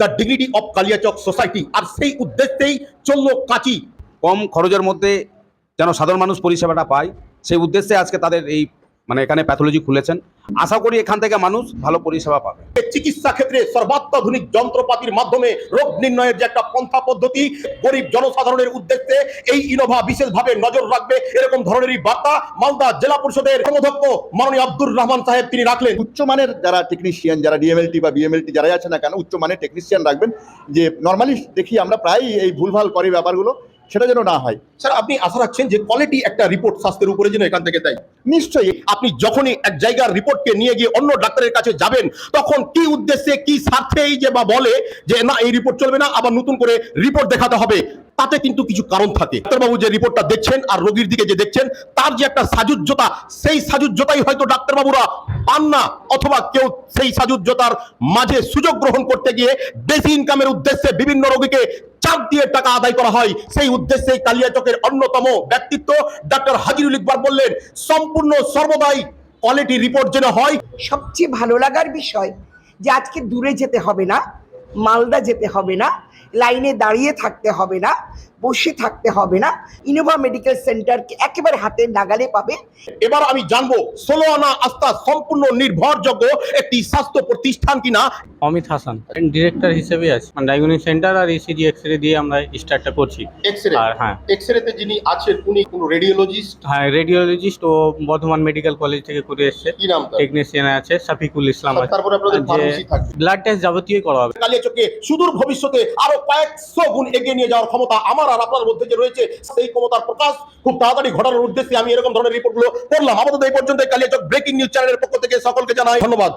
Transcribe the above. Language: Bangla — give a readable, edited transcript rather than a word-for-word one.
The dignity of Kaliachak society. আর সেই উদ্দেশ্যেই চলল কাঁচি। কম খরচের মধ্যে যেন সাধারণ মানুষ পরিষেবাটা পায়, সেই উদ্দেশ্যে আজকে তাদের এই এখানে প্যাথোলজি খুলেছেন। আশা করি এখান থেকে মানুষ ভালো পরিষেবা পাবে। চিকিৎসা ক্ষেত্রে সর্বাত্যাধুনিক যন্ত্রপাতির মাধ্যমে রোগ নির্ণয়ের যে একটা পন্থা পদ্ধতি, গরিব জনসাধারণের উদ্দেশ্যে এই ইনোভা বিশেষভাবে নজর রাখবে, এরকম ধরনেরই বার্তা মালদা জেলা পরিষদের কর্মাধ্যক্ষ মাননীয় আব্দুর রহমান সাহেব তিনি রাখলেন। উচ্চমানের যারা টেকনিশিয়ান, যারা ডিএমএলটি বা বিএমএলটি যারাই আছে না কেন, উচ্চমানের টেকনিশিয়ান রাখবেন। যে নর্মালি দেখি আমরা প্রায় এই ভুলভাল করে ব্যাপারগুলো, সেটা যেন না হয়। স্যার, আপনি আশা রাখছেন যে কোয়ালিটি একটা রিপোর্ট স্বাস্থ্যের উপরে যেন এখান থেকে দেয়? নিশ্চয়ই। আপনি যখনই এক জায়গার রিপোর্টকে নিয়ে গিয়ে অন্য ডাক্তারের কাছে যাবেন, তখন কি উদ্দেশ্যে কি স্বার্থেই যে বা বলে যে না এই রিপোর্ট চলবে না, আবার নতুন করে রিপোর্ট দেখাতে হবে, তাতে কিন্তু কিছু কারণ থাকে। ডাক্তারবাবু যে রিপোর্টটা দেখছেন আর রোগীর দিকে যে দেখছেন, তার যে একটা সাজুজ্যতা, সেই সাজুজ্যতাই হয়তো ডাক্তারবাবুরা পান না, অথবা কেউ সেই সাজুজ্যতার মাঝে সুযোগ গ্রহণ করতে গিয়ে বেশি ইনকামের উদ্দেশ্যে বিভিন্ন রোগীকে চাপ দিয়ে টাকা আদায় করা হয়। সেই উদ্দেশ্যে কালিয়াচকের অন্যতম ব্যক্তিত্ব ডাক্তার হাজিরুল ইকবাল বললেন, সম্পূর্ণ সর্বদাই কোয়ালিটি রিপোর্ট যেন হয়। সবচেয়ে ভালো লাগার বিষয় যে আজকে দূরে যেতে হবে না, মালদা যেতে হবে না, লাইনে দাঁড়িয়ে থাকতে হবে না, বসে থাকতে হবে না। ইনোভা মেডিকেল সেন্টারকে একেবারে হাতের নাগালে পাবে। এবার আমি জানবো 16 আনা আস্থা সম্পূর্ণ নির্ভরযোগ্য একটি স্বাস্থ্য প্রতিষ্ঠান কিনা। অমিত হাসান ডিরেক্টর হিসেবে আছি। ডায়াগনস্টিক সেন্টার আর ইসিজি এক্সরে দিয়ে আমরা স্টার্টটা করছি। এক্সরে, আর হ্যাঁ, এক্সরেতে যিনি আছেন উনি কোন রেডিওলজিস্ট? হ্যাঁ, রেডিওলজিস্ট ও বর্ধমান মেডিকেল কলেজ থেকে করে এসছে। কি নাম তার? টেকনিশিয়ান আছে সাফিকুল ইসলাম আছে। তারপরে আপনাদের ফার্মেসি থাকবে। ব্লাড টেস্ট যাবতীয় করা হবে। কালিয়াচককে সুদূর ভবিষ্যতে আরো কয়েকশো গুণ এগিয়ে নিয়ে যাওয়ার ক্ষমতা আমার আর আপনার মধ্যে যে রয়েছে, সেই ক্ষমতার প্রকাশ খুব তাড়াতাড়ি ঘটানোর উদ্দেশ্যে আমি এরকম ধরনের রিপোর্টগুলো করলাম। আপাতত এই পর্যন্ত কালিয়াচক ব্রেকিং নিউজ চ্যানেলের পক্ষ থেকে সকলকে জানাই ধন্যবাদ।